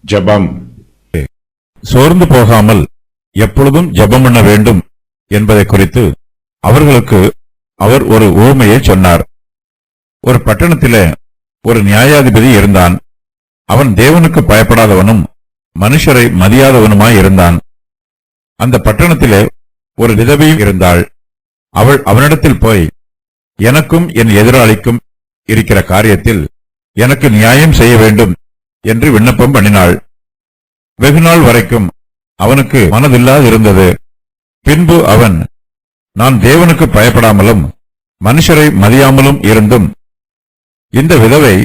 ஜெபம். சோர்ந்து போகாமல் எப்பொழுதும் ஜெபம் பண்ண வேண்டும் என்பதை குறித்து அவர்களுக்கு அவர் ஒரு உவமையை சொன்னார். ஒரு பட்டணத்திலே ஒரு நியாயாதிபதி இருந்தான். அவன் தேவனுக்கு பயப்படாதவனும் மனுஷரை மதியாதவனுமாய் இருந்தான். அந்த பட்டணத்திலே ஒரு விதவையும் இருந்தாள். அவள் அவனிடத்தில் போய், எனக்கும் என் எதிராளிக்கும் இருக்கிற காரியத்தில் எனக்கு நியாயம் செய்ய வேண்டும் என்று விண்ணப்பம் பண்ணினாள். வெகுநாள் வரைக்கும் அவனுக்கு மனதில்லாதிருந்தது. பின்பு அவன், நான் தேவனுக்கு பயப்படாமலும் மனுஷரை மதியாமலும் இருந்தும் இந்த விதவை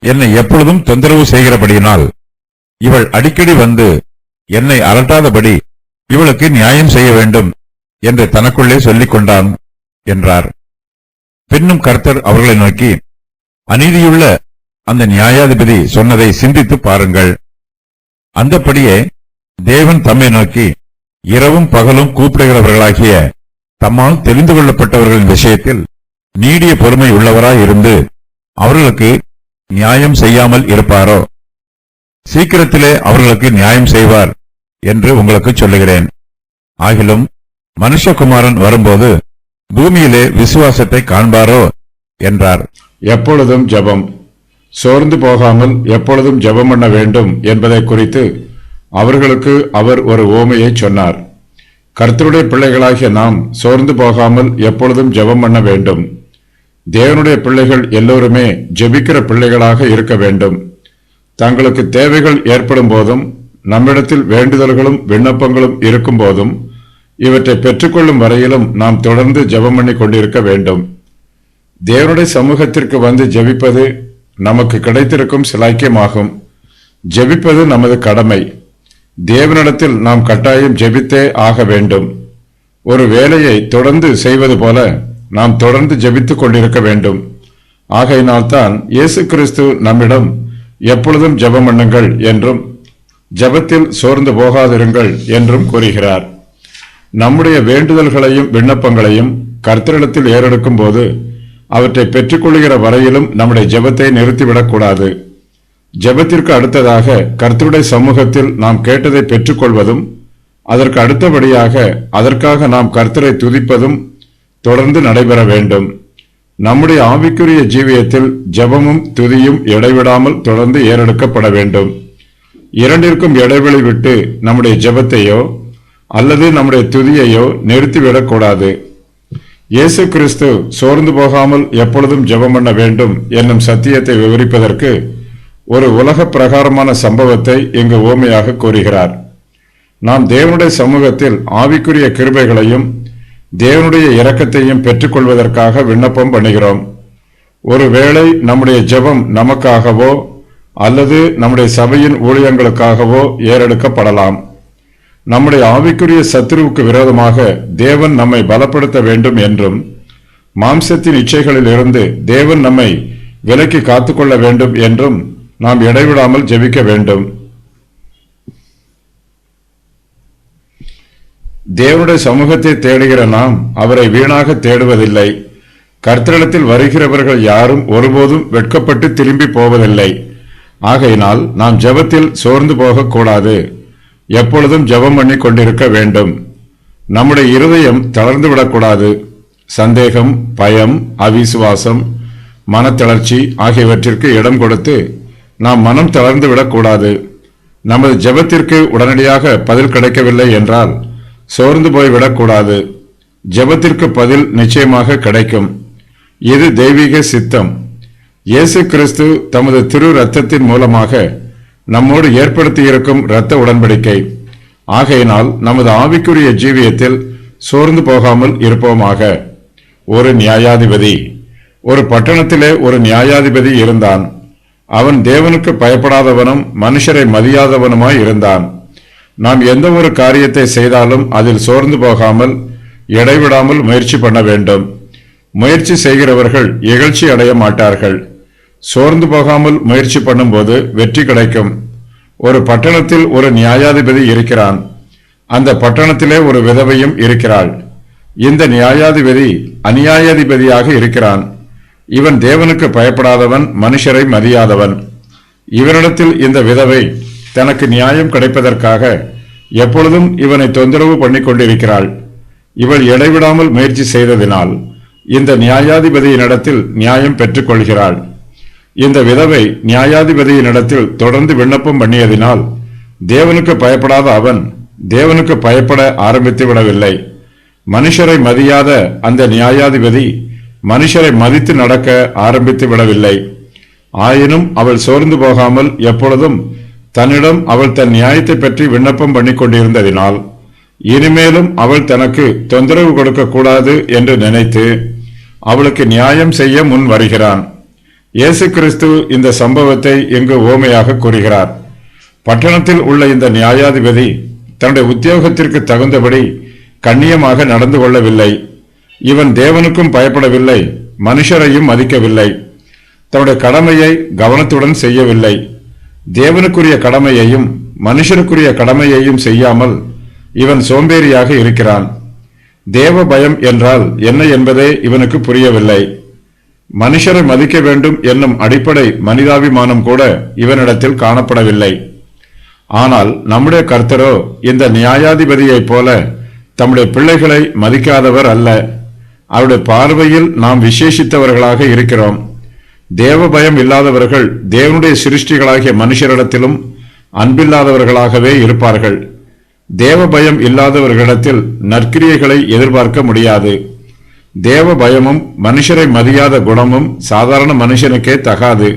என்னை எப்பொழுதும் தொந்தரவு செய்கிறபடியினால் இவள் அடிக்கடி வந்து என்னை அலட்டாதபடி இவளுக்கு நியாயம் செய்ய வேண்டும் என்று தனக்குள்ளே சொல்லிக் கொண்டான் என்றார். பின்னும் கர்த்தர் அவர்களை நோக்கி, அநீதியுள்ள அந்த நியாயாதிபதி சொன்னதை சிந்தித்து பாருங்கள். அந்தப்படியே தேவன் தம்மை நோக்கி இரவும் பகலும் கூப்பிடுகிறவர்களாகிய தம்மால் தெரிந்து கொள்ளப்பட்டவர்களின் விஷயத்தில் நீடிய பொறுமை உள்ளவராய் இருந்து அவர்களுக்கு நியாயம் செய்யாமல் இருப்பாரோ? சீக்கிரத்திலே அவர்களுக்கு நியாயம் செய்வார் என்று உங்களுக்கு சொல்லுகிறேன். ஆகிலும் மனுஷகுமாரன் வரும்போது பூமியிலே விசுவாசத்தை காண்பாரோ என்றார். எப்பொழுதும் ஜெபம். சோர்ந்து போகாமல் எப்பொழுதும் ஜெபம் பண்ண வேண்டும் என்பதை குறித்து அவர்களுக்கு அவர் ஒரு உவமையை சொன்னார். கர்த்தருடைய பிள்ளைகளாகிய நாம் சோர்ந்து போகாமல் எப்பொழுதும் ஜெபம் பண்ண வேண்டும். தேவனுடைய பிள்ளைகள் எல்லோருமே ஜெபிக்கிற பிள்ளைகளாக இருக்க வேண்டும். தங்களுக்கு தேவைகள் ஏற்படும் போதும் நம்மிடத்தில் வேண்டுதல்களும் விண்ணப்பங்களும் இருக்கும் போதும் இவற்றை பெற்றுக்கொள்ளும் வரையிலும் நாம் தொடர்ந்து ஜெபம் பண்ணி கொண்டிருக்க வேண்டும். தேவனுடைய சமூகத்திற்கு வந்து ஜெபிப்பது நமக்கு கிடைத்திருக்கும் சிலாக்கியமாகும். ஜெபிப்பது நமது கடமை. தேவனிடத்தில் நாம் கட்டாயம் ஜெபித்தே ஆக வேண்டும். ஒரு வேலையை தொடர்ந்து செய்வது போல நாம் தொடர்ந்து ஜெபித்துக் கொண்டிருக்க வேண்டும். ஆகையினால்தான் இயேசு கிறிஸ்து நம்மிடம் எப்பொழுதும் ஜெபம் பண்ணுங்கள் என்றும் ஜெபத்தில் சோர்ந்து போகாதிருங்கள் என்றும் கூறுகிறார். நம்முடைய வேண்டுதல்களையும் விண்ணப்பங்களையும் கர்த்தரிடத்தில் ஏறெடுக்கும் போது அவற்றை பெற்றுக்கொள்கிற வரையிலும் நம்முடைய ஜெபத்தை நிறுத்திவிடக்கூடாது. ஜெபத்திற்கு அடுத்ததாக கர்த்தருடைய சமூகத்தில் நாம் கேட்டதை பெற்றுக்கொள்வதும் அதற்கு அடுத்தபடியாக அதற்காக நாம் கர்த்தரை துதிப்பதும் தொடர்ந்து நடைபெற வேண்டும். நம்முடைய ஆவிக்குரிய ஜீவியத்தில் ஜெபமும் துதியும் இடைவிடாமல் தொடர்ந்து ஏறெடுக்கப்பட வேண்டும். இரண்டிற்கும் இடைவெளி விட்டு நம்முடைய ஜெபத்தையோ அல்லது நம்முடைய துதியையோ நிறுத்திவிடக்கூடாது. இயேசு கிறிஸ்து சோர்ந்து போகாமல் எப்பொழுதும் ஜெபம் பண்ண வேண்டும் என்னும் சத்தியத்தை விவரிப்பதற்கு ஒரு உலக பிரகாரமான சம்பவத்தை இங்கு உவமையாக கூறுகிறார். நாம் தேவனுடைய சமூகத்தில் ஆவிக்குரிய கிருபைகளையும் தேவனுடைய இரக்கத்தையும் பெற்றுக்கொள்வதற்காக விண்ணப்பம் பண்ணுகிறோம். ஒருவேளை நம்முடைய ஜெபம் நமக்காகவோ அல்லது நம்முடைய சபையின் ஊழியங்களுக்காகவோ ஏறெடுக்கப்படலாம். நம்முடைய ஆவிக்குரிய சத்துருவுக்கு விரோதமாக தேவன் நம்மை பலப்படுத்த வேண்டும் என்றும் மாம்சத்தின் இச்சைகளில் இருந்து தேவன் நம்மை விலக்கி காத்துக்கொள்ள வேண்டும் என்றும் நாம் இடைவிடாமல் ஜெபிக்க வேண்டும். தேவனுடைய சமூகத்தை தேடுகிற நாம் அவரை வீணாக தேடுவதில்லை. கர்த்தரிடத்தில் வருகிறவர்கள் யாரும் ஒருபோதும் வெட்கப்பட்டு திரும்பி போவதில்லை. ஆகையினால் நாம் ஜெபத்தில் சோர்ந்து போகக்கூடாது. எப்பொழுதும் ஜெபம் பண்ணி கொண்டிருக்க வேண்டும். நம்முடைய இருதயம் தளர்ந்து விடக்கூடாது. சந்தேகம், பயம், அவிசுவாசம், மனத்தளர்ச்சி ஆகியவற்றிற்கு இடம் கொடுத்து நாம் மனம் தளர்ந்து விடக்கூடாது. நமது ஜெபத்திற்கு உடனடியாக பதில் கிடைக்கவில்லை என்றால் சோர்ந்து போய்விடக்கூடாது. ஜெபத்திற்கு பதில் நிச்சயமாக கிடைக்கும். இது தெய்வீக சித்தம். இயேசு கிறிஸ்து தமது திரு இரத்தத்தின் மூலமாக நம்மோடு ஏற்படுத்தியிருக்கும் இரத்த உடன்படிக்கை. ஆகையினால் நமது ஆவிக்குரிய ஜீவியத்தில் சோர்ந்து போகாமல் இருப்போமாக. ஒரு நியாயாதிபதி. ஒரு பட்டணத்திலே ஒரு நியாயாதிபதி இருந்தான். அவன் தேவனுக்கு பயப்படாதவனும் மனுஷரை மதியாதவனுமாய் இருந்தான். நாம் எந்த ஒரு காரியத்தை செய்தாலும் அதில் சோர்ந்து போகாமல் இடைவிடாமல் முயற்சி பண்ண வேண்டும். முயற்சி செய்கிறவர்கள் இகழ்ச்சி அடைய மாட்டார்கள். சோர்ந்து போகாமல் முயற்சி பண்ணும்போது வெற்றி கிடைக்கும். ஒரு பட்டணத்தில் ஒரு நியாயாதிபதி இருக்கிறான். அந்த பட்டணத்திலே ஒரு விதவையும் இருக்கிறாள். இந்த நியாயாதிபதி அநியாயாதிபதியாக இருக்கிறான். இவன் தேவனுக்கு பயப்படாதவன், மனுஷரை மதியாதவன். இவனிடத்தில் இந்த விதவை தனக்கு நியாயம் கிடைப்பதற்காக எப்பொழுதும் இவனை தொந்தரவு பண்ணிக் கொண்டிருக்கிறாள். இவள் இடைவிடாமல் முயற்சி செய்ததினால் இந்த நியாயாதிபதியினிடத்தில் நியாயம் பெற்றுக் கொள்கிறாள். இந்த விதவை நியாயாதிபதியினிடத்தில் தொடர்ந்து விண்ணப்பம் பண்ணியதினால் தேவனுக்கு பயப்படாத அவன் தேவனுக்கு பயப்பட ஆரம்பித்து விடவில்லை. மனுஷரை மதியாத அந்த நியாயாதிபதி மனுஷரை மதித்து நடக்க ஆரம்பித்து விடவில்லை. ஆயினும் அவள் சோர்ந்து போகாமல் எப்பொழுதும் தன்னிடம் அவள் தன் நியாயத்தை பற்றி விண்ணப்பம் பண்ணிக் கொண்டிருந்ததினால் இனிமேலும் அவள் தனக்கு தொந்தரவு கொடுக்க கூடாது என்று நினைத்து அவளுக்கு நியாயம் செய்ய முன் வருகிறான். இயேசு கிறிஸ்து இந்த சம்பவத்தை இங்கு ஓமையாக கூறுகிறார். பட்டணத்தில் உள்ள இந்த நியாயாதிபதி தன்னுடைய உத்தியோகத்திற்கு தகுந்தபடி கண்ணியமாக நடந்து கொள்ளவில்லை. இவன் தேவனுக்கும் பயப்படவில்லை, மனுஷரையும் மதிக்கவில்லை. தன்னுடைய கடமையை கவனத்துடன் செய்யவில்லை. தேவனுக்குரிய கடமையையும் மனுஷருக்குரிய கடமையையும் செய்யாமல் இவன் சோம்பேறியாக இருக்கிறான். தேவ பயம் என்றால் என்ன என்பதே இவனுக்கு புரியவில்லை. மனுஷரை மதிக்க வேண்டும் என்னும் அடிப்படை மனிதாபிமானம் கூட இவனிடத்தில் காணப்படவில்லை. ஆனால் நம்முடைய கர்த்தரோ இந்த நியாயாதிபதியைப் போல தம்முடைய பிள்ளைகளை மதிக்காதவர் அல்ல. அவருடைய பார்வையில் நாம் விசேஷித்தவர்களாக இருக்கிறோம். தேவ பயம் இல்லாதவர்கள் தேவனுடைய சிருஷ்டிகளாகிய மனுஷரிடத்திலும் அன்பில்லாதவர்களாகவே இருப்பார்கள். தேவ பயம் இல்லாதவர்களிடத்தில் நற்கிரியைகளை எதிர்பார்க்க முடியாது. தேவ பயமும் மனுஷரை மதியாத குணமும் சாதாரண மனுஷனுக்கே தகாது.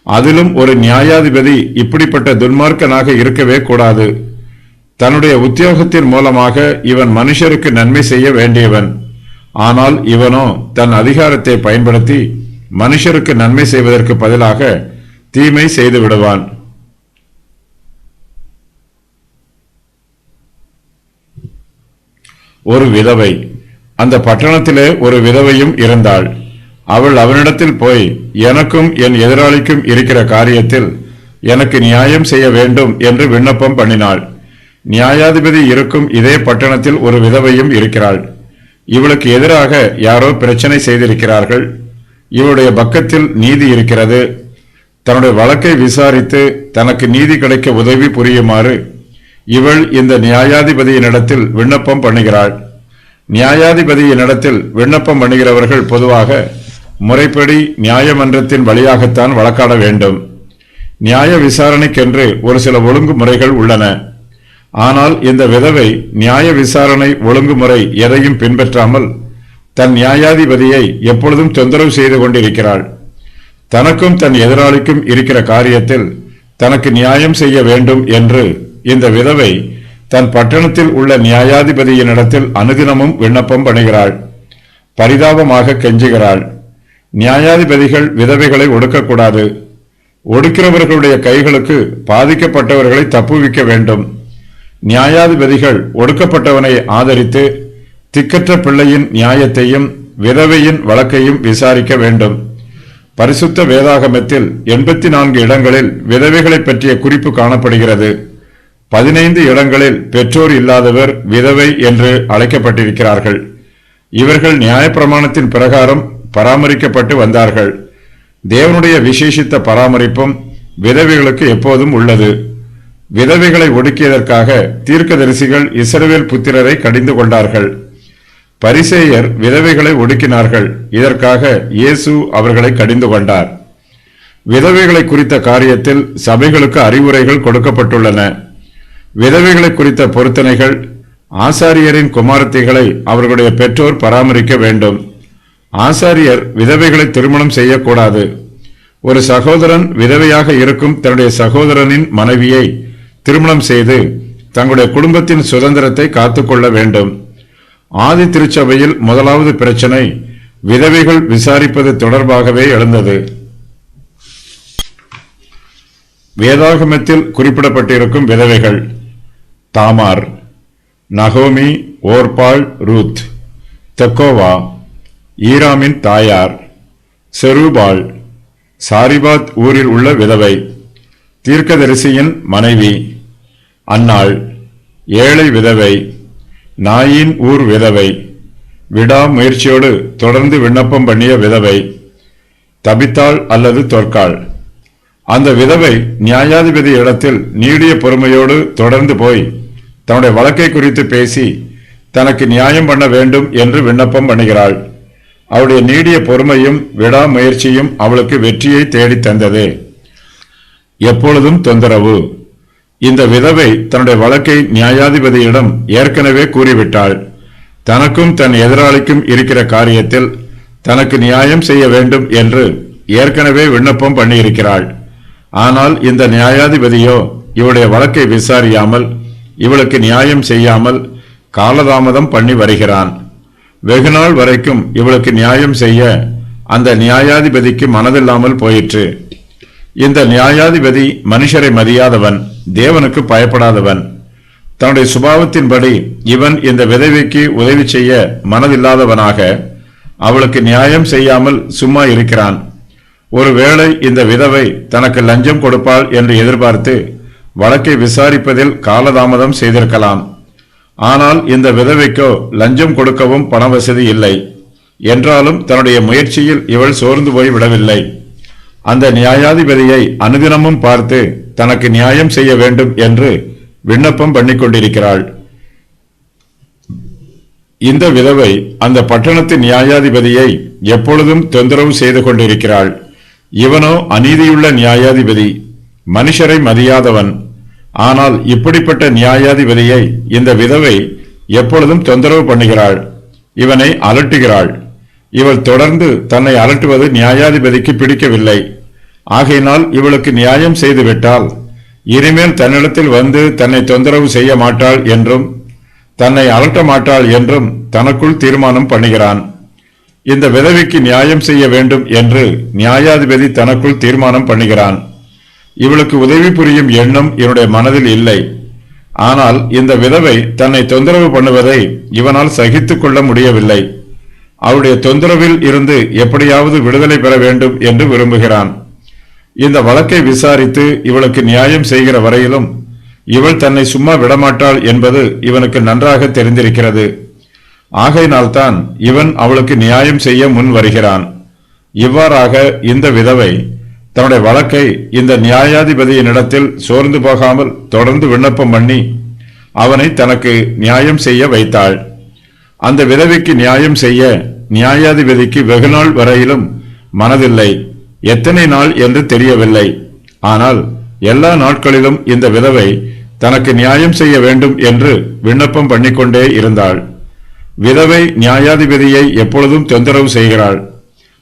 அதிலும் ஒரு நியாயாதிபதி இப்படிப்பட்ட துன்மார்க்கனாக இருக்கவே கூடாது. தன்னுடைய உத்தியோகத்தின் மூலமாக இவன் மனுஷருக்கு நன்மை செய்ய வேண்டியவன். ஆனால் இவனோ தன் அதிகாரத்தை பயன்படுத்தி மனுஷருக்கு நன்மை செய்வதற்கு பதிலாக தீமை செய்து விடுவான். ஒரு விதவை. அந்த பட்டணத்திலே ஒரு விதவையும் இருந்தாள். அவள் அவனிடத்தில் போய், எனக்கும் என் எதிராளிக்கும் இருக்கிற காரியத்தில் எனக்கு நியாயம் செய்ய வேண்டும் என்று விண்ணப்பம் பண்ணினாள். நியாயாதிபதி இருக்கும் இதே பட்டணத்தில் ஒரு விதவையும் இருக்கிறாள். இவளுக்கு எதிராக யாரோ பிரச்சனை செய்திருக்கிறார்கள். இவளுடைய பக்கத்தில் நீதி இருக்கிறது. தன்னுடைய வழக்கை விசாரித்து தனக்கு நீதி கிடைக்க உதவி புரியுமாறு இவள் இந்த நியாயாதிபதியினிடத்தில் விண்ணப்பம் பண்ணுகிறாள். நியாயாதிபதியினிடத்தில் விண்ணப்பம் பண்ணுகிறவர்கள் பொதுவாக முறைப்படி நியாயமன்றத்தின் வழியாகத்தான் வழக்காட வேண்டும். நியாய விசாரணைக்கென்று ஒரு சில ஒழுங்குமுறைகள் உள்ளன. ஆனால் இந்த விதவை நியாய விசாரணை ஒழுங்குமுறை எதையும் பின்பற்றாமல் தன் நியாயாதிபதியை எப்பொழுதும் தொந்தரவு செய்து கொண்டிருக்கிறாள். தனக்கும் தன் எதிராளிக்கும் இருக்கிற காரியத்தில் தனக்கு நியாயம் செய்ய வேண்டும் என்று இந்த விதவை தன் பட்டணத்தில் உள்ள நியாயாதிபதியினிடத்தில் அனுதினமும் விண்ணப்பம் பண்ணுகிறாள். பரிதாபமாக கெஞ்சுகிறாள். நியாயாதிபதிகள் விதவைகளை ஒடுக்கக்கூடாது. ஒடுக்கிறவர்களுடைய கைகளுக்கு பாதிக்கப்பட்டவர்களை தப்புவிக்க வேண்டும். நியாயாதிபதிகள் ஒடுக்கப்பட்டவனை ஆதரித்து திக்கற்ற பிள்ளையின் நியாயத்தையும் விதவையின் வழக்கையும் விசாரிக்க வேண்டும். பரிசுத்த வேதாகமத்தில் 84 இடங்களில் விதவைகளை பற்றிய குறிப்பு காணப்படுகிறது. 15 இடங்களில் பெற்றோர் இல்லாதவர் விதவை என்று அழைக்கப்பட்டிருக்கிறார்கள். இவர்கள் நியாயப்பிரமாணத்தின் பிரகாரம் பராமரிக்கப்பட்டு வந்தார்கள். தேவனுடைய விசேஷித்த பராமரிப்பும் விதவைகளுக்கு எப்போதும் உள்ளது. விதவைகளை ஒடுக்கியதற்காக தீர்க்கதரிசிகள் இஸ்ரவேல் புத்திரரை கடிந்து கொண்டார்கள். பரிசேயர் விதவைகளை ஒடுக்கினார்கள். இதற்காக இயேசு அவர்களை கடிந்து கொண்டார். விதவைகளை குறித்த காரியத்தில் சபைகளுக்கு அறிவுரைகள் கொடுக்கப்பட்டுள்ளன. விதவைகளை குறித்த பொருத்தனைகள் ஆசாரியரின் குமாரத்திகளை அவர்களுடைய பெற்றோர் பராமரிக்க வேண்டும். ஆசாரியர் விதவைகளை திருமணம் செய்யக்கூடாது. ஒரு சகோதரன் விதவையாக இருக்கும் தன்னுடைய சகோதரனின் மனைவியை திருமணம் செய்து தங்களுடைய குடும்பத்தின் சுதந்திரத்தை காத்துக்கொள்ள வேண்டும். ஆதி திருச்சபையில் முதலாவது பிரச்சனை விதவைகள் விசாரிப்பது தொடர்பாகவே எழுந்தது. வேதாகமத்தில் குறிப்பிடப்பட்டிருக்கும் விதவைகள்: தாமார், நகோமி, ஓர்பாள், ரூத், தெக்கோவா, ஈராமின் தாயார், செருபாள், சாரிபாத் ஊரில் உள்ள விதவை, தீர்க்கதரிசியின் மனைவி, அன்னாள், ஏழை விதவை, நாயின் ஊர் விதவை, விடாமுயற்சியோடு தொடர்ந்து விண்ணப்பம் பண்ணிய விதவை, தபித்தாள் அல்லது தொற்காள். அந்த விதவை நியாயாதிபதி இடத்தில் நீடிய பொறுமையோடு தொடர்ந்து போய் தன்னுடைய வழக்கை குறித்து பேசி தனக்கு நியாயம் பண்ண வேண்டும் என்று விண்ணப்பம் பண்ணுகிறாள். அவளுடைய நீடிய பொறுமையும் விடாமுயற்சியும் அவளுக்கு வெற்றியை தேடி தந்தது. எப்பொழுதும் தொந்தரவு. இந்த விதவை தன்னுடைய வழக்கை நியாயாதிபதியிடம் ஏற்கனவே கூறிவிட்டாள். தனக்கும் தன் எதிராளிக்கும் இருக்கிற காரியத்தில் தனக்கு நியாயம் செய்ய வேண்டும் என்று ஏற்கனவே விண்ணப்பம் பண்ணியிருக்கிறாள். ஆனால் இந்த நியாயாதிபதியோ இவளுடைய வழக்கை விசாரியாமல் இவளுக்கு நியாயம் செய்யாமல் காலதாமதம் பண்ணி வருகிறான். வெகுநாள் வரைக்கும் இவளுக்கு நியாயம் செய்ய அந்த நியாயாதிபதிக்கு மனதில்லாமல் போயிற்று. இந்த நியாயாதிபதி மனுஷரை மதியாதவன், தேவனுக்கு பயப்படாதவன். தன்னுடைய சுபாவத்தின்படி இவன் இந்த விதவைக்கு உதவி செய்ய மனதில்லாதவனாக அவளுக்கு நியாயம் செய்யாமல் சும்மா இருக்கிறான். ஒருவேளை இந்த விதவை தனக்கு லஞ்சம் கொடுப்பாள் என்று எதிர்பார்த்து வழக்கை விசாரிப்பதில் காலதாமதம் செய்திருக்கலாம். ஆனால் இந்த விதவைக்கோ லஞ்சம் கொடுக்கவும் பண வசதி இல்லை. என்றாலும் தன்னுடைய முயற்சியில் இவள் சோர்ந்து போய் விடவில்லை. அந்த நியாயாதிபதியை அனுதினமும் பார்த்து தனக்கு நியாயம் செய்ய வேண்டும் என்று விண்ணப்பம் பண்ணிக் கொண்டிருக்கிறாள். இந்த விதவை அந்த பட்டணத்து நியாயாதிபதியை எப்பொழுதும் தொந்தரவு செய்து கொண்டிருக்கிறாள். இவனோ அநீதியுள்ள நியாயாதிபதி, மனுஷரை மதியாதவன். ஆனால் இப்படிப்பட்ட நியாயாதிபதியை இந்த விதவை எப்பொழுதும் தொந்தரவு பண்ணுகிறாள், இவனை அலட்டுகிறாள். இவள் தொடர்ந்து தன்னை அலட்டுவது நியாயாதிபதிக்கு பிடிக்கவில்லை. ஆகையினால் இவளுக்கு நியாயம் செய்துவிட்டால் இனிமேல் தன்னிடத்தில் வந்து தன்னை தொந்தரவு செய்ய மாட்டாள் என்றும் தன்னை அலட்ட மாட்டாள் என்றும் தனக்குள் தீர்மானம் பண்ணுகிறான். இந்த விதவைக்கு நியாயம் செய்ய வேண்டும் என்று நியாயாதிபதி தனக்குள் தீர்மானம் பண்ணுகிறான். இவளுக்கு உதவி புரியும் எண்ணம் இவனுடைய மனதில் இல்லை. ஆனால் இந்த விதவை தன்னை தொந்தரவு பண்ணுவதை இவனால் சகித்துக் கொள்ள முடியவில்லை. அவளுடைய தொந்தரவில் இருந்து எப்படியாவது விடுதலை பெற வேண்டும் என்று விரும்புகிறான். இந்த வழக்கை விசாரித்து இவளுக்கு நியாயம் செய்கிற வரையிலும் இவள் தன்னை சும்மா விடமாட்டாள் என்பது இவனுக்கு நன்றாக தெரிந்திருக்கிறது. ஆகையினால்தான் இவன் அவளுக்கு நியாயம் செய்ய முன் வருகிறான். இவ்வாறாக இந்த விதவை தன்னுடைய வழக்கை இந்த நியாயாதிபதியினிடத்தில் சோர்ந்து போகாமல் தொடர்ந்து விண்ணப்பம் பண்ணி அவனை தனக்கு நியாயம் செய்ய வைத்தாள். அந்த விதவைக்கு நியாயம் செய்ய நியாயாதிபதிக்கு வெகுநாள் வரையிலும் மனதில்லை. எத்தனை நாள் என்று தெரியவில்லை. ஆனால் எல்லா நாட்களிலும் இந்த விதவை தனக்கு நியாயம் செய்ய வேண்டும் என்று விண்ணப்பம் பண்ணிக்கொண்டே இருந்தாள். விதவை நியாயாதிபதியை எப்பொழுதும் தொந்தரவு செய்கிறாள்.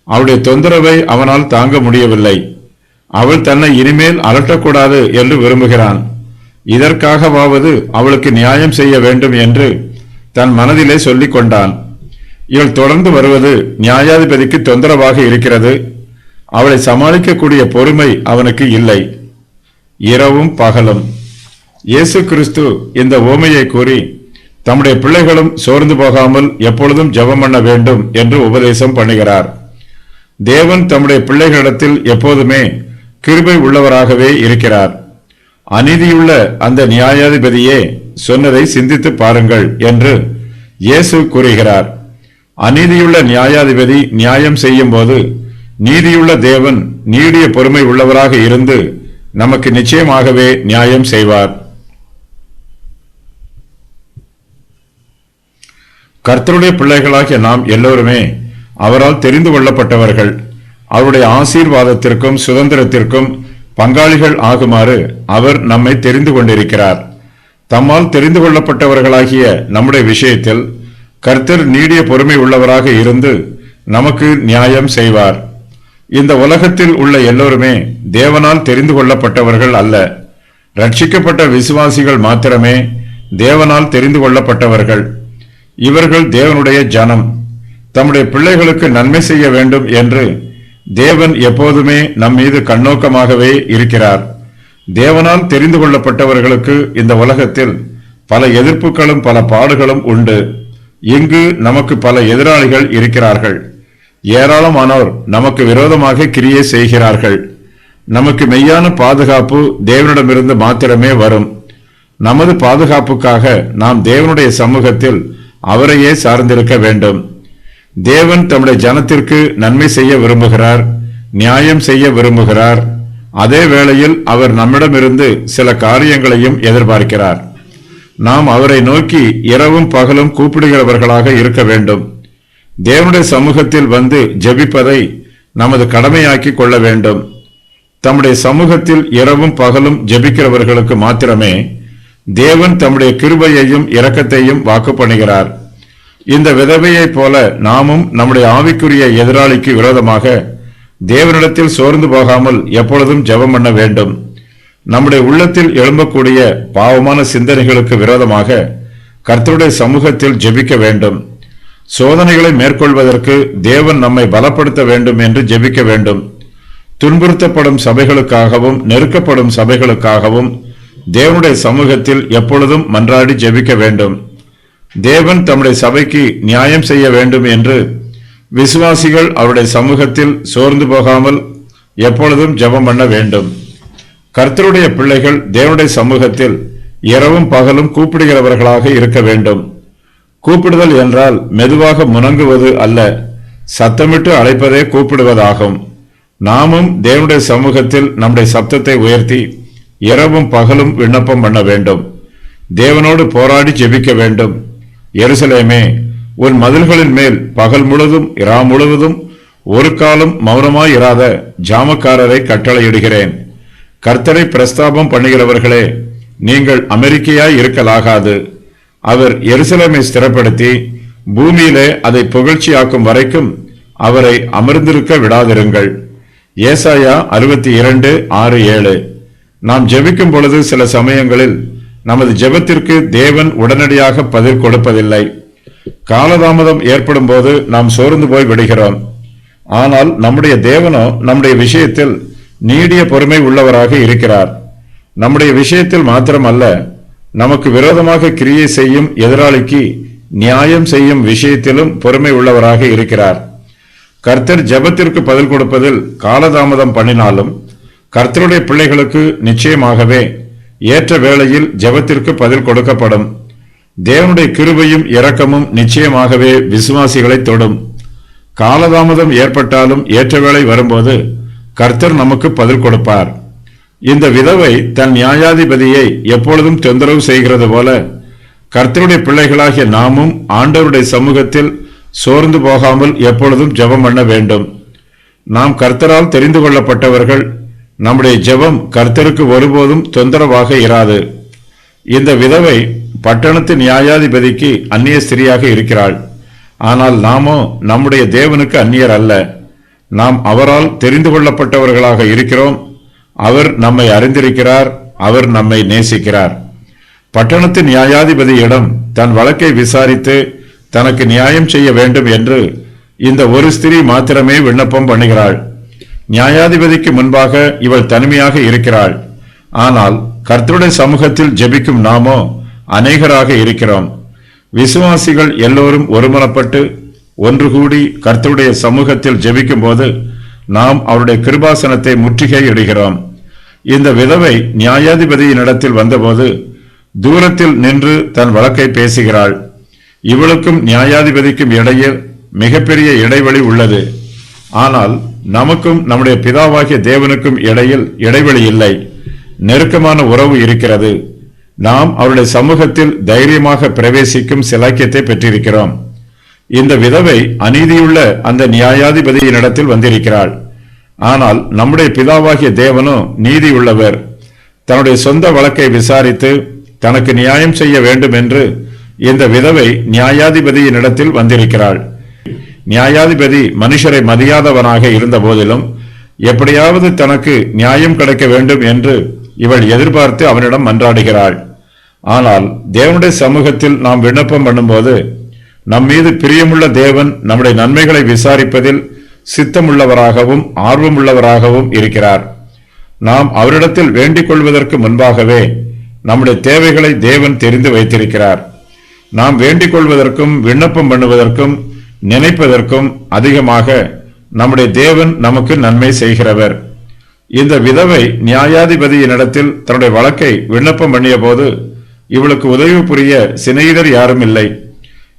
அவளுடைய தொந்தரவை அவனால் தாங்க முடியவில்லை. அவள் தன்னை இனிமேல் அலட்டக்கூடாது என்று விரும்புகிறான். இதற்காகவாவது அவளுக்கு நியாயம் செய்ய வேண்டும் என்று தன் மனதிலே சொல்லிக் கொண்டான். இவள் தொடர்ந்து வருவது நியாயாதிபதிக்கு தொந்தரவாக இருக்கிறது. அவளை சமாளிக்கக்கூடிய பொறுமை அவனுக்கு இல்லை. இரவும் பகலும். இயேசு கிறிஸ்து இந்த உவமையை கூறி தம்முடைய பிள்ளைகளும் சோர்ந்து போகாமல் எப்பொழுதும் ஜெபம் பண்ண வேண்டும் என்று உபதேசம் பண்ணுகிறார். தேவன் தம்முடைய பிள்ளைகளிடத்தில் எப்போதுமே கிருபை உள்ளவராகவே இருக்கிறார். அநீதியுள்ள அந்த நியாயாதிபதியே சொன்னதை சிந்தித்து பாருங்கள் என்று இயேசு கூறுகிறார். அநீதியுள்ள நியாயாதிபதி நியாயம் செய்யும் போது நீதியுள்ள தேவன் நீடிய பொறுமை உள்ளவராக இருந்து நமக்கு நிச்சயமாகவே நியாயம் செய்வார். கர்த்தருடைய பிள்ளைகளாகிய நாம் எல்லோருமே அவரால் தெரிந்து கொள்ளப்பட்டவர்கள். அவருடைய ஆசீர்வாதத்திற்கும் சுதந்திரத்திற்கும் பங்காளிகள் ஆகுமாறு அவர் நம்மை தெரிந்து கொண்டிருக்கிறார். தம்மால் தெரிந்து கொள்ளப்பட்டவர்களாகிய நம்முடைய விஷயத்தில் கர்த்தர் நீடிய பொறுமை உள்ளவராக இருந்து நமக்கு நியாயம் செய்வார். இந்த உலகத்தில் உள்ள எல்லோருமே தேவனால் தெரிந்து கொள்ளப்பட்டவர்கள் அல்ல. ரட்சிக்கப்பட்ட விசுவாசிகள் மாத்திரமே தேவனால் தெரிந்து கொள்ளப்பட்டவர்கள். இவர்கள் தேவனுடைய ஜனம். தம்முடைய பிள்ளைகளுக்கு நன்மை செய்ய வேண்டும் என்று தேவன் எப்போதுமே நம் மீது கண்ணோக்கமாகவே இருக்கிறார். தேவனால் தெரிந்து கொள்ளப்பட்டவர்களுக்கு இந்த உலகத்தில் பல எதிர்ப்புகளும் பல பாடுகளும் உண்டு. இங்கு நமக்கு பல எதிராளிகள் இருக்கிறார்கள். ஏராளமானோர் நமக்கு விரோதமாக கிரியை செய்கிறார்கள். நமக்கு மெய்யான பாதுகாப்பு தேவனிடமிருந்து மாத்திரமே வரும். நமது பாதுகாப்புக்காக நாம் தேவனுடைய சமூகத்தில் அவரையே சார்ந்திருக்க வேண்டும். தேவன் தம்முடைய ஜனத்திற்கு நன்மை செய்ய விரும்புகிறார், நியாயம் செய்ய விரும்புகிறார். அதே வேளையில் அவர் நம்மிடமிருந்து சில காரியங்களையும் எதிர்பார்க்கிறார். நாம் அவரை நோக்கி இரவும் பகலும் கூப்பிடுகிறவர்களாக இருக்க வேண்டும். தேவனுடைய சமூகத்தில் வந்து ஜெபிப்பதை நமது கடமையாக்கி கொள்ள வேண்டும். தம்முடைய சமூகத்தில் இரவும் பகலும் ஜெபிக்கிறவர்களுக்கு மாத்திரமே தேவன் தம்முடைய கிருபையையும் இரக்கத்தையும் வாக்கு பண்ணுகிறார். இந்த விதவையைப் போல நாமும் நம்முடைய ஆவிக்குரிய எதிராளிக்கு விரோதமாக தேவனிடத்தில் சோர்ந்து போகாமல் எப்பொழுதும் ஜெபம் பண்ண வேண்டும். நம்முடைய உள்ளத்தில் எழும்பக்கூடிய பாவமான சிந்தனைகளுக்கு விரோதமாக கர்த்தருடைய சமூகத்தில் ஜெபிக்க வேண்டும். சோதனைகளை மேற்கொள்வதற்கு தேவன் நம்மை பலப்படுத்த வேண்டும் என்று ஜெபிக்க வேண்டும். துன்புறுத்தப்படும் சபைகளுக்காகவும் நெருக்கப்படும் சபைகளுக்காகவும் தேவனுடைய சமூகத்தில் எப்பொழுதும் மன்றாடி ஜெபிக்க வேண்டும். தேவன் தம்முடைய சபைக்கு நியாயம் செய்ய வேண்டும் என்று விசுவாசிகள் அவருடைய சமூகத்தில் சோர்ந்து போகாமல் எப்பொழுதும் ஜெபம் பண்ண வேண்டும். கர்த்தருடைய பிள்ளைகள் தேவனுடைய சமூகத்தில் இரவும் பகலும் கூப்பிடுகிறவர்களாக இருக்க வேண்டும். கூப்பிடுதல் என்றால் மெதுவாக முனங்குவது அல்ல, சத்தமிட்டு அழைப்பதே கூப்பிடுவதாகும். நாமும் தேவனுடைய சமூகத்தில் நம்முடைய சப்தத்தை உயர்த்தி இரவும் பகலும் விண்ணப்பம் பண்ண வேண்டும். தேவனோடு போராடி ஜெபிக்க வேண்டும். எருசலேமே, உன் மதில்களின் மேல் பகல் முழுதும் இரா முழுவதும் ஒரு காலம் மௌனமாயிராத ஜாமக்காரரை கட்டளையிடுகிறேன். கர்த்தரை பிரஸ்தாபம் பண்ணுகிறவர்களே, நீங்கள் அமெரிக்கையாய் இருக்கலாகாது. அவர் எருசலேமை ஸ்திரப்படுத்தி பூமியிலே அதை புகழ்ச்சியாக்கும் வரைக்கும் அவரை அமர்ந்திருக்க விடாதிருங்கள். ஏசாயா 62:6-7. நாம் ஜெபிக்கும் பொழுது சில சமயங்களில் நமது ஜெபத்திற்கு தேவன் உடனடியாக பதில் கொடுப்பதில்லை. காலதாமதம் ஏற்படும் போது நாம் சோர்ந்து போய் விடுகிறோம். ஆனால் நம்முடைய தேவனோ நம்முடைய விஷயத்தில் நீடிய பொறுமை உள்ளவராக இருக்கிறார். நம்முடைய விஷயத்தில் மாத்திரமல்ல, நமக்கு விரோதமாக கிரியை செய்யும் எதிராளிக்கு நியாயம் செய்யும் விஷயத்திலும் பொறுமை உள்ளவராக இருக்கிறார். கர்த்தர் ஜெபத்திற்கு பதில் கொடுப்பதில் காலதாமதம் பண்ணினாலும் கர்த்தருடைய பிள்ளைகளுக்கு நிச்சயமாகவே ஏற்ற வேளையில் ஜெபத்திற்கு பதில் கொடுக்கப்படும். தேவனுடைய கிருபையும் இரக்கமும் நிச்சயமாகவே விசுவாசிகளை தொடும். காலதாமதம் ஏற்பட்டாலும் ஏற்ற வேளை வரும்போது கர்த்தர் நமக்கு பதில் கொடுப்பார். இந்த விதவை தன் நியாயாதிபதியை எப்பொழுதும் தொந்தரவு செய்கிறது போல கர்த்தருடைய பிள்ளைகளாகிய நாமும் ஆண்டவருடைய சமூகத்தில் சோர்ந்து போகாமல் எப்பொழுதும் ஜெபம் பண்ண வேண்டும். நாம் கர்த்தரால் தெரிந்து கொள்ளப்பட்டவர்கள். நம்முடைய ஜெபம் கர்த்தருக்கு ஒருபோதும் தொந்தரவாக இராது. இந்த விதவை பட்டணத்து நியாயாதிபதிக்கு அந்நிய ஸ்திரியாக இருக்கிறாள். ஆனால் நாமோ நம்முடைய தேவனுக்கு அந்நியர் அல்ல. நாம் அவரால் தெரிந்து கொள்ளப்பட்டவர்களாக இருக்கிறோம். அவர் நம்மை அறிந்திருக்கிறார். அவர் நம்மை நேசிக்கிறார். பட்டணத்து நியாயாதிபதியிடம் தன் வழக்கை விசாரித்து தனக்கு நியாயம் செய்ய வேண்டும் என்று இந்த ஒரு ஸ்திரீ மாத்திரமே விண்ணப்பம் பண்ணுகிறாள். நியாயாதிபதிக்கு முன்பாக இவள் தனிமையாக இருக்கிறாள். ஆனால் கர்த்தருடைய சமூகத்தில் ஜெபிக்கும் நாமோ அநேகராக இருக்கிறோம். விசுவாசிகள் எல்லோரும் ஒருமனப்பட்டு ஒன்று கூடி கர்த்தருடைய சமூகத்தில் ஜெபிக்கும் போது நாம் அவருடைய கிருபாசனத்தை முற்றுகையிடுகிறோம். இந்த விதவை நியாயாதிபதியின் இடத்தில் வந்தபோது தூரத்தில் நின்று தன் வழக்கை பேசுகிறாள். இவளுக்கும் நியாயாதிபதிக்கும் இடையில் மிகப்பெரிய இடைவெளி உள்ளது. ஆனால் நமக்கும் நம்முடைய பிதாவாகிய தேவனுக்கும் இடையில் இடைவெளி இல்லை. நெருக்கமான உறவு இருக்கிறது. நாம் அவருடைய சமூகத்தில் தைரியமாக பிரவேசிக்கும் சிலாக்கியத்தை பெற்றிருக்கிறோம். இந்த விதவை அநீதியுள்ள அந்த நியாயாதிபதியின் இடத்தில் வந்திருக்கிறாள். ஆனால் நம்முடைய பிதாவாகிய தேவனோ நீதியுள்ளவர். தன்னுடைய சொந்த வழக்கை விசாரித்து தனக்கு நியாயம் செய்ய வேண்டும் என்று இந்த விதவை நியாயாதிபதியின் இடத்தில் வந்திருக்கிறாள். நியாயாதிபதி மனுஷரை மதியாதவனாக இருந்த போதிலும் எப்படியாவது தனக்கு நியாயம் கிடைக்க வேண்டும் என்று இவள் எதிர்பார்த்து அவனிடம் மன்றாடுகிறாள். ஆனால் தேவனுடைய சமூகத்தில் நாம் விண்ணப்பம் பண்ணும்போது நம் மீது பிரியமுள்ள தேவன் நம்முடைய நன்மைகளை விசாரிப்பதில் சித்தமுள்ளவராகவும் ஆர்வமுள்ளவராகவும் இருக்கிறார். நாம் அவரிடத்தில் வேண்டிக் கொள்வதற்கு முன்பாகவே நம்முடைய தேவைகளை தேவன் தெரிந்து வைத்திருக்கிறார். நாம் வேண்டிக் கொள்வதற்கும் விண்ணப்பம் பண்ணுவதற்கும் நினைப்பதற்கும் அதிகமாக நம்முடைய தேவன் நமக்கு நன்மை செய்கிறவர். இந்த விதவை நியாயாதிபதியினிடத்தில் தன்னுடைய வழக்கை விண்ணப்பம் பண்ணிய போது இவளுக்கு உதவி புரிய சிநேகிதர் யாரும் இல்லை.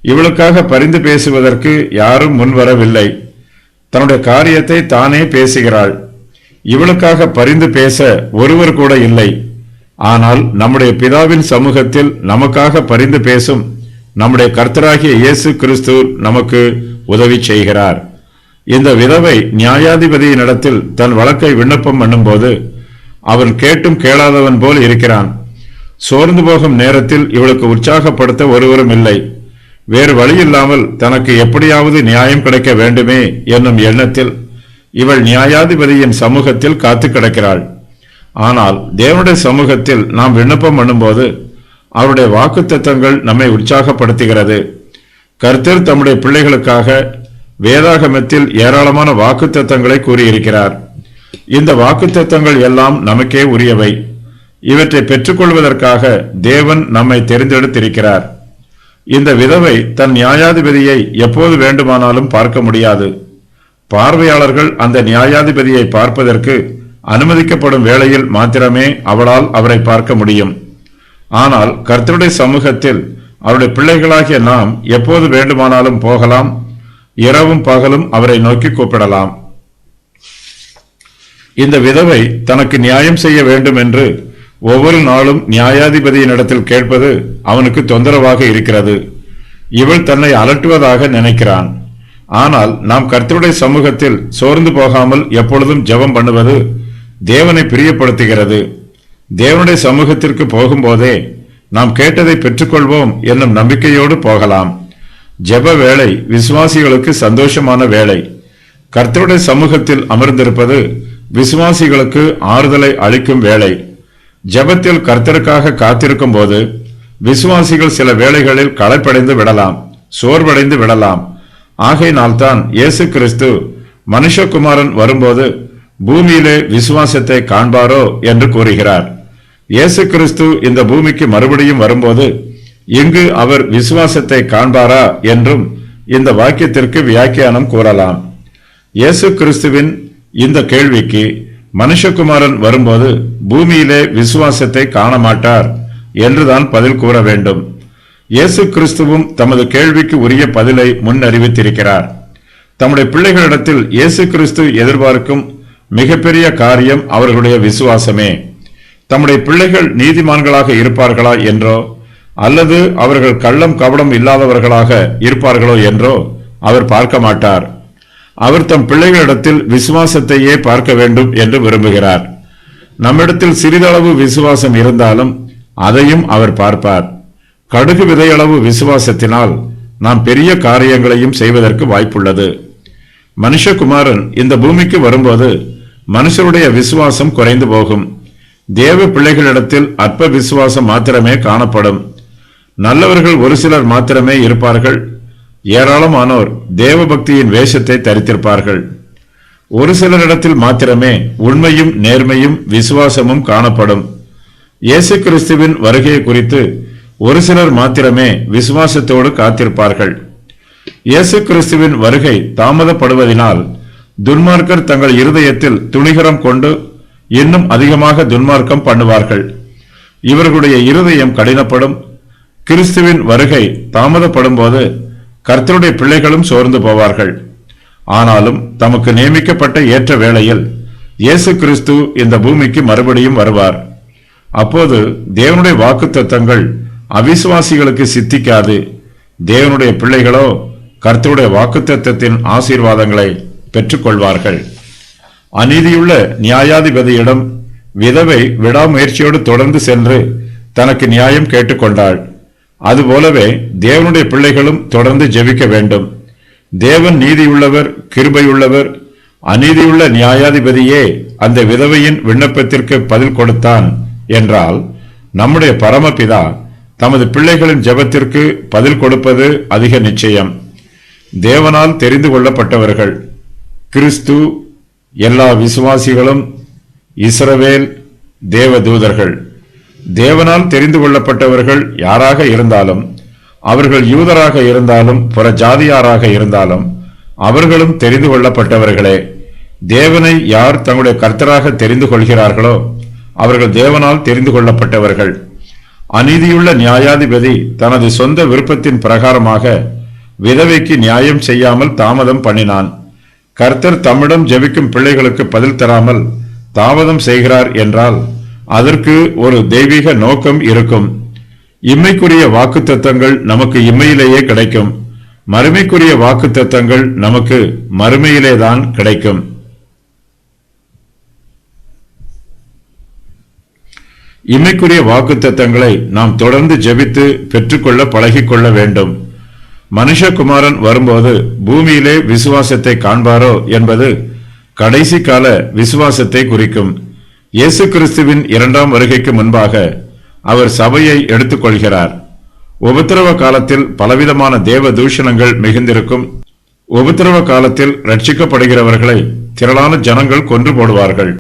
இவளுக்காக பரிந்து பேசுவதற்கு யாரும் முன்வரவில்லை. தன்னுடைய காரியத்தை தானே பேசுகிறாள். இவளுக்காக பரிந்து பேச ஒருவர் கூட இல்லை. ஆனால் நம்முடைய பிதாவின் சமூகத்தில் நமக்காக பரிந்து பேசும் நம்முடைய கர்த்தராகிய இயேசு கிறிஸ்து நமக்கு உதவி செய்கிறார். இந்த விதவை நியாயாதிபதியினிடத்தில் தன் வழக்கை விண்ணப்பம் பண்ணும்போது அவன் கேட்டும் கேளாதவன் போல் இருக்கிறான். சோர்ந்து போகும் நேரத்தில் இவளுக்கு உற்சாகப்படுத்த ஒருவரும் இல்லை. வேறு வழியில்லாமல் தனக்கு எப்படியாவது நியாயம் கிடைக்க வேண்டுமே என்னும் எண்ணத்தில் இவள் நியாயாதிபதியின் சமூகத்தில் காத்து கிடக்கிறாள். ஆனால் தேவனுடைய சமூகத்தில் நாம் விண்ணப்பம் பண்ணும்போது அவருடைய வாக்குத்தத்தங்கள் நம்மை உற்சாகப்படுத்துகிறது. கர்த்தர் தம்முடைய பிள்ளைகளுக்காக வேதாகமத்தில் ஏராளமான வாக்குத்தத்தங்களை கூறியிருக்கிறார். இந்த வாக்குத்தத்தங்கள் எல்லாம் நமக்கே உரியவை. இவற்றை பெற்றுக்கொள்வதற்காக தேவன் நம்மை தெரிந்தெடுத்திருக்கிறார். இந்த விதவை தன் நியாயாதிபதியை எப்போது வேண்டுமானாலும் பார்க்க முடியாது. பார்வையாளர்கள் அந்த நியாயாதிபதியை பார்ப்பதற்கு அனுமதிக்கப்படும் வேளையில் மாத்திரமே அவளால் அவரை பார்க்க முடியும். ஆனால் கர்த்தருடைய சமூகத்தில் அவருடைய பிள்ளைகளாகிய நாம் எப்போது வேண்டுமானாலும் போகலாம். இரவும் பகலும் அவரை நோக்கி கூப்பிடலாம். இந்த விதவை தனக்கு நியாயம் செய்ய வேண்டும் என்று ஒவ்வொரு நாளும் நியாயாதிபதியினிடத்தில் கேட்பது அவனுக்கு தொந்தரவாக இருக்கிறது. இவள் தன்னை அலட்டுவதாக நினைக்கிறான். ஆனால் நாம் கர்த்தருடைய சமூகத்தில் சோர்ந்து போகாமல் எப்பொழுதும் ஜெபம் பண்ணுவது தேவனை பிரியப்படுத்துகிறது. தேவனுடைய சமூகத்திற்கு போகும்போதே நாம் கேட்டதை பெற்றுக்கொள்வோம் என்னும் நம்பிக்கையோடு போகலாம். ஜெப வேளை விசுவாசிகளுக்கு சந்தோஷமான வேளை. கர்த்தருடைய சமூகத்தில் அமர்ந்திருப்பது விசுவாசிகளுக்கு ஆறுதலை அளிக்கும் வேளை. ஜெபத்தில் கர்த்தருக்காக காத்திருக்கும் போது விசுவாசிகள் சில வேளைகளில் களைப்படைந்து விடலாம், சோர்வடைந்து விடலாம். ஆகையினால்தான் இயேசு கிறிஸ்து மனுஷகுமாரன் வரும்போது பூமியிலே விசுவாசத்தை காண்பாரோ என்று கூறுகிறார். இயேசு கிறிஸ்து இந்த பூமிக்கு மறுபடியும் வரும்போது இங்கு அவர் விசுவாசத்தை காண்பாரா என்றும் இந்த வாக்கியத்திற்கு வியாக்கியானம் கூறலாம். இயேசு கிறிஸ்துவின் இந்த கேள்விக்கு மனுஷகுமாரன் வரும்போது பூமியிலே விசுவாசத்தை காண மாட்டார் என்றுதான் பதில் கூற வேண்டும். இயேசு கிறிஸ்துவும் தமது கேள்விக்கு உரிய பதிலை முன் அறிவித்திருக்கிறார். தம்முடைய பிள்ளைகளிடத்தில் இயேசு கிறிஸ்து எதிர்பார்க்கும் மிகப்பெரிய காரியம் அவர்களுடைய விசுவாசமே. தம்முடைய பிள்ளைகள் நீதிமான்களாக இருப்பார்களா என்றோ அல்லது அவர்கள் கள்ளம் கபடம் இல்லாதவர்களாக இருப்பார்களோ என்றோ அவர் பார்க்க மாட்டார். அவர் தம் பிள்ளைகளிடத்தில் விசுவாசத்தையே பார்க்க வேண்டும் என்று விரும்புகிறார். நம்மிடத்தில் சிறிதளவு விசுவாசம் இருந்தாலும் அதையும் அவர் பார்ப்பார். கடுகு விதையளவு விசுவாசத்தினால் நாம் பெரிய காரியங்களையும் செய்வதற்கு வாய்ப்புள்ளது. மனுஷகுமாரன் இந்த பூமிக்கு வரும்போது மனுஷருடைய விசுவாசம் குறைந்து போகும். தேவ பிள்ளைகளிடத்தில் அற்ப விசுவாசம் மாத்திரமே காணப்படும். நல்லவர்கள் ஒரு சிலர் மாத்திரமே இருப்பார்கள். ஏராளமானோர் தேவ பக்தியின் வேஷத்தை தரித்திருப்பார்கள். ஒரு சிலரிடத்தில் மாத்திரமே உண்மையும் நேர்மையும் விசுவாசமும் காணப்படும். இயேசு கிறிஸ்துவின் வருகையை குறித்து ஒரு சிலர் மாத்திரமே விசுவாசத்தோடு காத்திருப்பார்கள். இயேசு கிறிஸ்துவின் வருகை தாமதப்படுவதனால் துன்மார்க்கர் தங்கள் இருதயத்தில் துணிகரம் கொண்டு இன்னும் அதிகமாக துன்மார்க்கம் பண்ணுவார்கள். இவர்களுடைய இருதயம் கடினப்படும். கிறிஸ்துவின் வருகை தாமதப்படும் போது கர்த்தருடைய பிள்ளைகளும் சோர்ந்து போவார்கள். ஆனாலும் தமக்கு நியமிக்கப்பட்ட ஏற்ற வேளையில் இயேசு கிறிஸ்து இந்த பூமிக்கு மறுபடியும் வருவார். அப்போது தேவனுடைய வாக்குத்தத்தங்கள் அவிசுவாசிகளுக்கு சித்திக்காது. தேவனுடைய பிள்ளைகளோ கர்த்தருடைய வாக்குத்தத்தத்தின் ஆசீர்வாதங்களை பெற்றுக்கொள்வார்கள். அநீதியுள்ள நியாயாதிபதியிடம் விதவை விடாமுயற்சியோடு தொடர்ந்து சென்று தனக்கு நியாயம் கேட்டுக்கொண்டாள். அதுபோலவே தேவனுடைய பிள்ளைகளும் தொடர்ந்து ஜெபிக்க வேண்டும். தேவன் நீதியுள்ளவர், கிருபையுள்ளவர். அநீதியுள்ள நியாயாதிபதியே அந்த விதவையின் விண்ணப்பத்திற்கு பதில் கொடுத்தான் என்றால் நம்முடைய பரமபிதா தமது பிள்ளைகளின் ஜெபத்திற்கு பதில் கொடுப்பது அதிக நிச்சயம். தேவனால் தெரிந்து கொள்ளப்பட்டவர்கள் கிறிஸ்து, எல்லா விசுவாசிகளும், இஸ்ரவேல், தேவதூதர்கள். தேவனால் தெரிந்து கொள்ளப்பட்டவர்கள் யாராக இருந்தாலும், அவர்கள் யூதராக இருந்தாலும் புற ஜாதியாராக இருந்தாலும் அவர்களும் தெரிந்து கொள்ளப்பட்டவர்களே. தேவனை யார் தங்களுடைய கர்த்தராக தெரிந்து கொள்கிறார்களோ அவர்கள் தேவனால் தெரிந்து கொள்ளப்பட்டவர்கள். அநீதியுள்ள நியாயாதிபதி தனது சொந்த விருப்பத்தின் பிரகாரமாக விதவைக்கு நியாயம் செய்யாமல் தாமதம் பண்ணினான். கர்த்தர் தம்மிடம் ஜெபிக்கும் பிள்ளைகளுக்கு பதில் தராமல் தாமதம் செய்கிறார் என்றால் அதற்கு ஒரு தெய்வீக நோக்கம் இருக்கும். இம்மைக்குரிய வாக்குத்தத்தங்கள் நமக்கு இம்மையிலேயே கிடைக்கும். மறுமைக்குரிய வாக்குத்தத்தங்கள் நமக்கு மறுமையிலேதான் கிடைக்கும். இம்மைக்குரிய வாக்குத்தத்தங்களை நாம் தொடர்ந்து ஜெபித்து பெற்றுக்கொள்ள பழகிக்கொள்ள வேண்டும். மனுஷகுமாரன் வரும்போது பூமியிலே விசுவாசத்தை காண்பாரோ என்பது கடைசி கால விசுவாசத்தை குறிக்கும். இயேசு கிறிஸ்துவின் இரண்டாம் வருகைக்கு முன்பாக அவர் சபையை எடுத்துக்கொள்கிறார். உபத்திரவ காலத்தில் பலவிதமான தேவ தூஷணங்கள் மிகுந்திருக்கும். உபத்திரவ காலத்தில் ரட்சிக்கப்படுகிறவர்களை திரளான ஜனங்கள் கொன்று போடுவார்கள்.